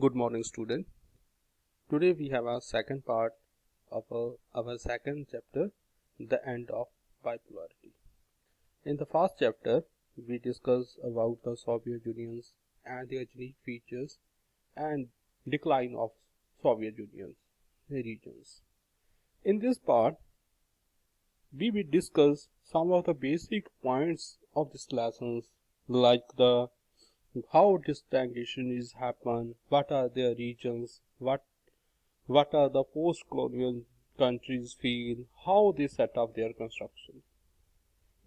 Good morning, student. Today we have our second part of our second chapter, The End of Bipolarity. In the first chapter, we discuss about the Soviet Union's and their unique features and decline of Soviet Union's regions. In this part, we will discuss some of the basic points of these lessons, like the how distinction is happen, what are their regions, what are the post-colonial countries feel, how they set up their construction.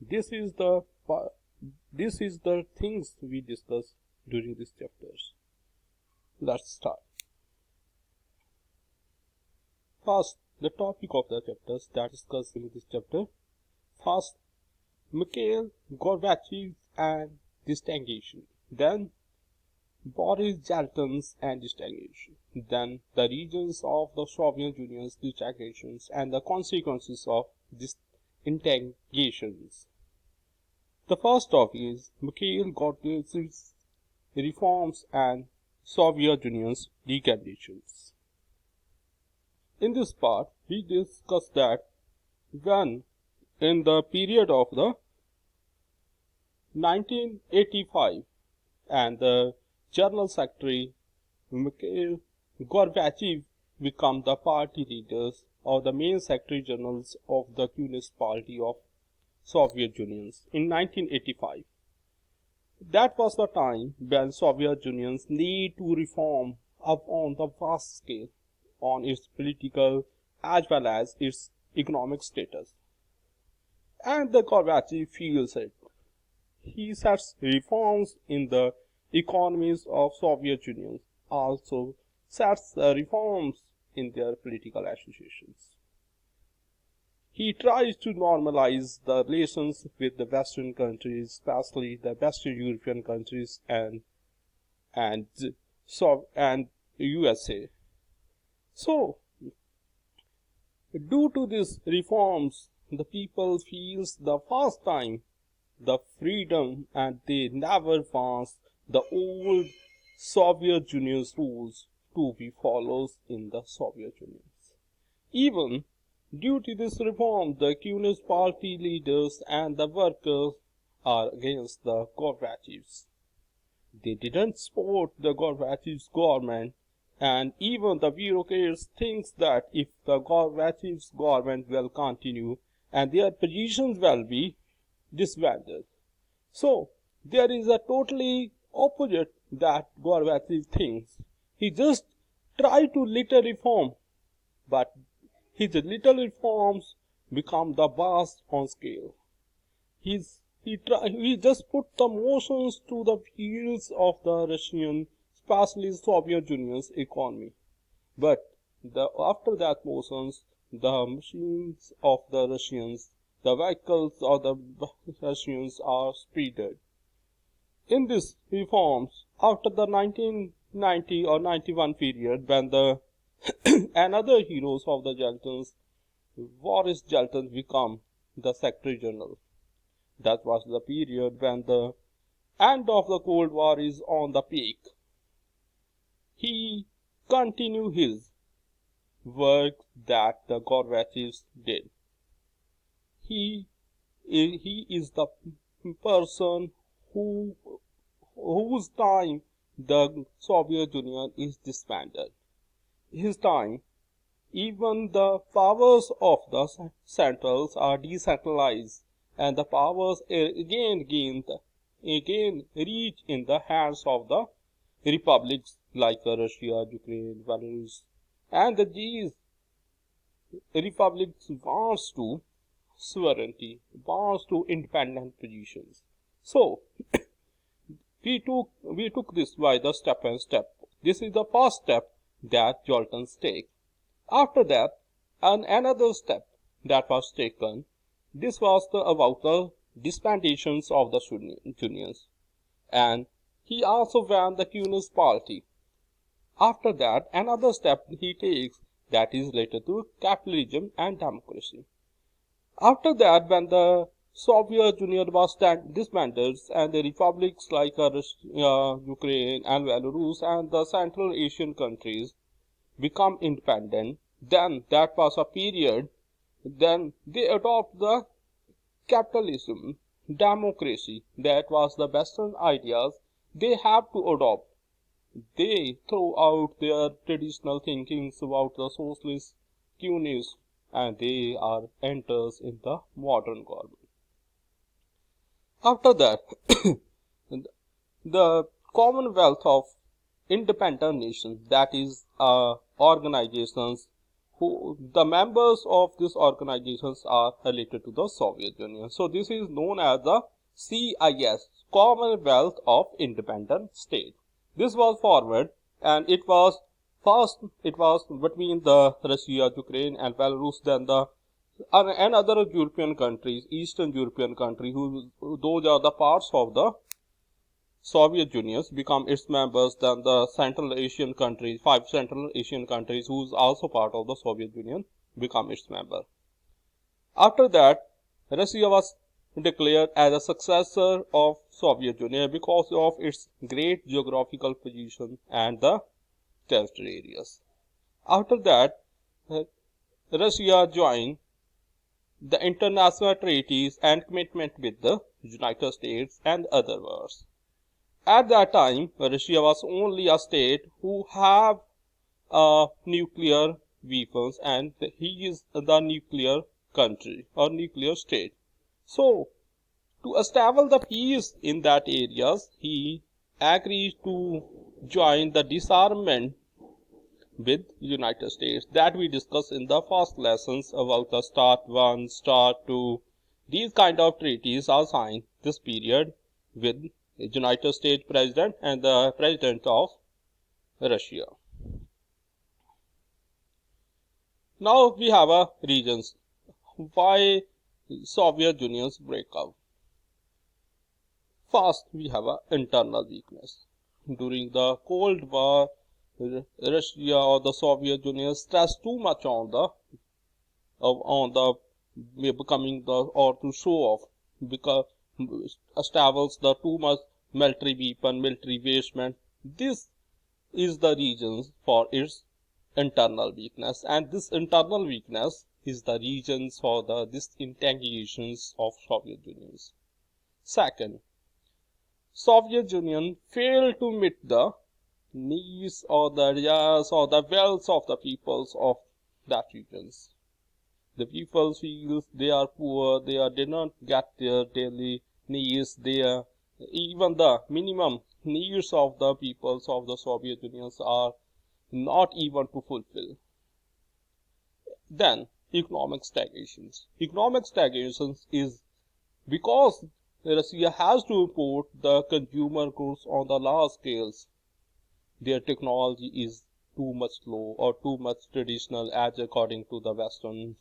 This is the things we discuss during these chapters. Let's start. First, the topic of the chapters that discussed in this chapter. First, Mikhail Gorbachev and distinction. Then Boris Yeltsin's and distinction. Then the regions of the Soviet Union's distingations and the consequences of disintegrations. The first topic is Mikhail Gorbachev's reforms and Soviet Union's degradations. In this part, we discuss that when in the period of the 1985 and the General Secretary Mikhail Gorbachev became the party leaders or the main Secretary Generals of the Communist Party of Soviet Union in 1985. That was the time when Soviet Union need to reform upon the vast scale on its political as well as its economic status. And the Gorbachev feels it. He sets reforms in the economies of Soviet Union, also sets reforms in their political associations. He tries to normalize the relations with the Western countries, especially the Western European countries and USA. So, due to these reforms, the people feels the first time the freedom and they never want the old Soviet Union's rules to be followed in the Soviet Union. Even due to this reform, the Communist Party leaders and the workers are against the Gorbachevs. They didn't support the Gorbachev's government, and even the bureaucrats think that if the Gorbachev's government will continue and their positions will be disbanded. So, there is a totally opposite that Gorbachev thinks. He just tried to little reform, but his little reforms become the vast on scale. He just put the motions to the wheels of the Russian, especially Soviet Union's economy. But after that motions, the machines of the Russians, the vehicles of the Russians are speeded. In these reforms, after the 1990 or 91 period, when the another heroes of the Yeltsins, Boris Yeltsin became the Secretary General. That was the period when the end of the Cold War is on the peak. He continued his work that the Gorbachevs did. He is the person whose time the Soviet Union is disbanded. His time, even the powers of the centrals are decentralized, and the powers again reach in the hands of the republics like Russia, Ukraine, Belarus, and these republics wants to sovereignty, wants to independent positions. So, we took this by the step and step. This is the first step that Yeltsins take. After that, another step that was taken. This was about the disbandations of the unions, and he also banned the Communist Party. After that, another step he takes that is related to capitalism and democracy. After that, when the Soviet Union was disbanded, and the republics like Russia, Ukraine, and Belarus, and the Central Asian countries become independent. Then that was a period. Then they adopt the capitalism, democracy. That was the Western ideas they have to adopt. They throw out their traditional thinkings about the socialist communists, and they are enters in the modern government. After that, the Commonwealth of Independent Nations, that is organizations who the members of these organizations are related to the Soviet Union. So this is known as the CIS, Commonwealth of Independent States. This was formed, and it was first it was between the Russia, Ukraine, and Belarus, then the and other European countries, Eastern European countries, who those are the parts of the Soviet Union, become its members. Then the Central Asian countries, 5 Central Asian countries, who is also part of the Soviet Union, become its member. After that, Russia was declared as a successor of Soviet Union because of its great geographical position and the territory areas. After that, Russia joined the international treaties and commitment with the United States and other wars. At that time, Russia was only a state who have nuclear weapons, and he is the nuclear country or nuclear state. So, to establish the peace in that areas, he agreed to join the disarmament with United States that we discussed in the first lessons about the START 1, START 2. These kind of treaties are signed this period with the United States President and the President of Russia. Now we have a regions. Why Soviet Union's breakup? First, we have an internal weakness. During the Cold War, Russia or the Soviet Union stressed too much on the becoming the or to show off, because establish the too much military weapon, military basement. This is the reasons for its internal weakness, and this internal weakness is the reasons for the disintegrations of Soviet Union. Second, Soviet Union failed to meet the needs or the desires or the wealth of the peoples of that regions. The people feel they are poor, they did not get their daily needs, even the minimum needs of the peoples of the Soviet Union are not even to fulfill. Then, economic stagnations. Economic stagnations is because Russia has to import the consumer goods on the large scales. Their technology is too much slow or too much traditional as according to the Western,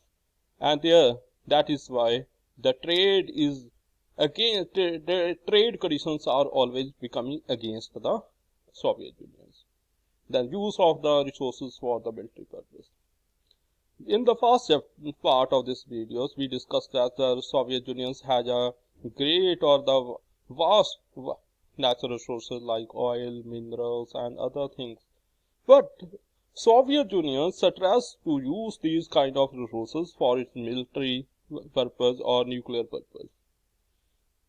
and that is why the trade is against the trade conditions are always becoming against the Soviet Union. Then use of the resources for the military purpose. In the first part of this videos, we discussed that the Soviet Union has a great or the vast natural resources like oil, minerals, and other things. But Soviet Union stressed to use these kind of resources for its military purpose or nuclear purpose.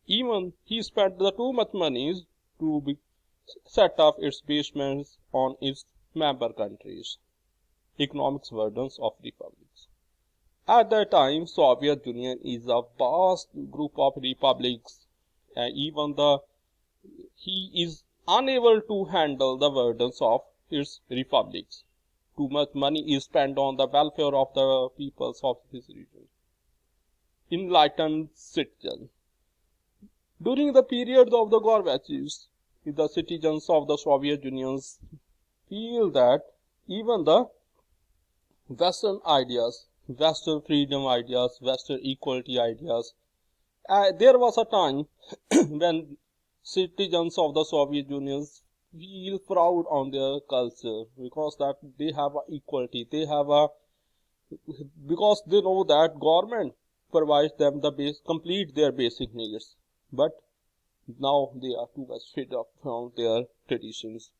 Even he spent the too much money to set up its basements on its member countries. Economic burdens of republics. At that time, Soviet Union is a vast group of republics, and even he is unable to handle the burdens of its republics. Too much money is spent on the welfare of the peoples of his region. Enlightened citizens. During the period of the Gorbachev, the citizens of the Soviet Union feel that even the Western ideas, Western freedom ideas, Western equality ideas, there was a time when citizens of the Soviet Union feel proud on their culture because that they have equality, because they know that government provide them the base, complete their basic needs. But now they are too much fed up from their traditions.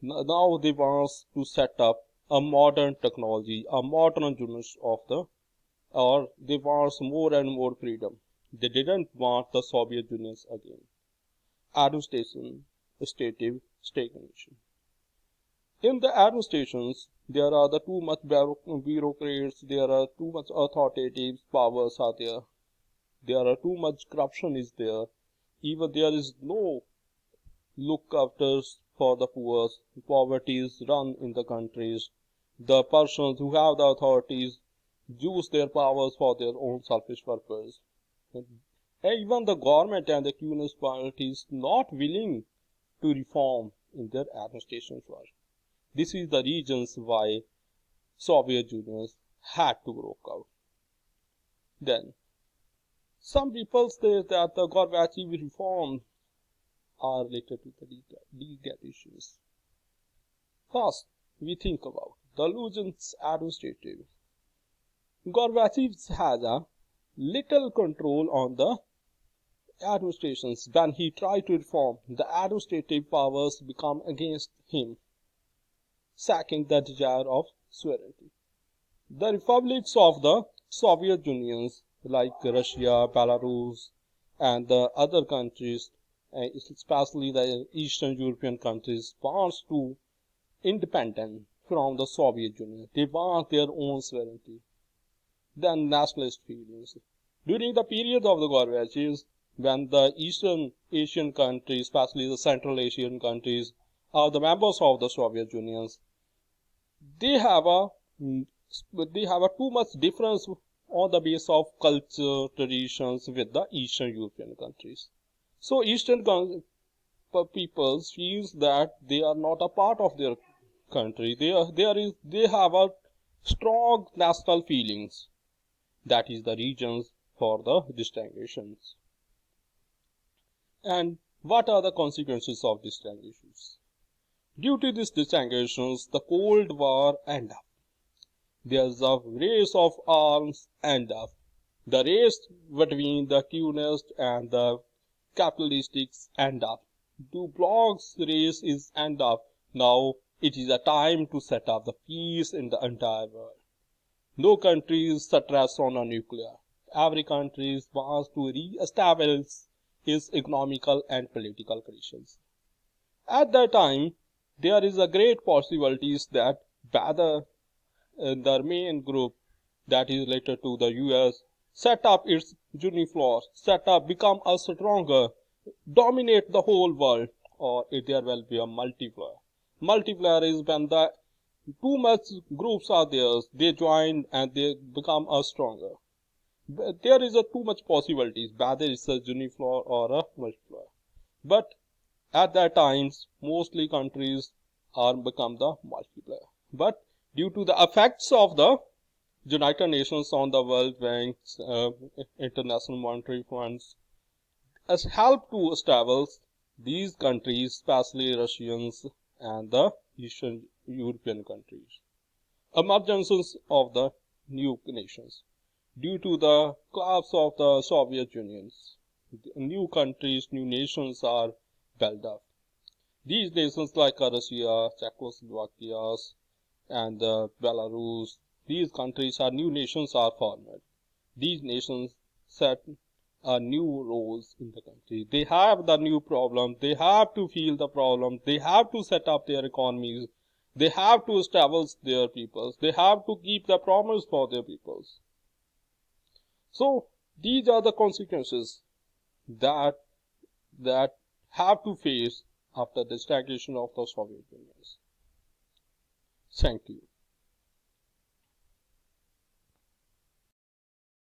Now they want to set up a modern technology, a modern unit of the, or they want more and more freedom. They didn't want the Soviet Union again. Administration, stagnation. In the administrations, there are the too much bureaucrats, there are too much authoritative powers are there. There are too much corruption is there. Even there is no look after for the poor. Poverty is run in the countries. The persons who have the authorities use their powers for their own selfish purpose. Even the government and the communist parties not willing to reform in their administration work. This is the reasons why Soviet Union had to broke out. Then, some people say that the Gorbachev reforms are related to the legal issues. First, we think about the Luzhin's administrative. Gorbachev has a little control on the administrations. When he tried to reform, the administrative powers become against him, sacking the desire of sovereignty. The republics of the Soviet Unions, like Russia, Belarus, and the other countries, especially the Eastern European countries, wants to independent from the Soviet Union. They want their own sovereignty. Then nationalist feelings. During the period of the Gorbachev, when the Eastern Asian countries, especially the Central Asian countries, are the members of the Soviet Union, they have a too much difference on the base of culture, traditions with the Eastern European countries. So Eastern people feels that they are not a part of their country. They have a strong national feelings. That is the reasons for the distinguishes. And what are the consequences of distinguishes? Due to these distinguishes, the Cold War end up. There's a race of arms end up. The race between the communists and the capitalists end up. Two blocks race is end up. Now it is a time to set up the peace in the entire world. No country is stressed on a nuclear. Every country wants to re-establish its economical and political conditions. At that time, there is a great possibilities that whether the main group that is related to the US set up its unifloor, set up, become a stronger, dominate the whole world, or there will be a multiplier. Multiplier is when the too much groups are there, they join and they become a stronger. There is a too much possibilities, whether it's a unifloor or a multiplier. But at that times, mostly countries are become the multiplier. But due to the effects of the United Nations on the World Banks, International Monetary Funds, has helped to establish these countries, especially Russians and the Eastern European countries. Emergences of the new nations. Due to the collapse of the Soviet Union, new countries, new nations are built up. These nations like Russia, Czechoslovakia, and Belarus, these countries are new nations are formed. These nations set new roles in the country. They have the new problem. They have to feel the problem. They have to set up their economies. They have to establish their peoples. They have to keep the promise for their peoples. So these are the consequences that have to face after the stagnation of the Soviet Union. Thank you.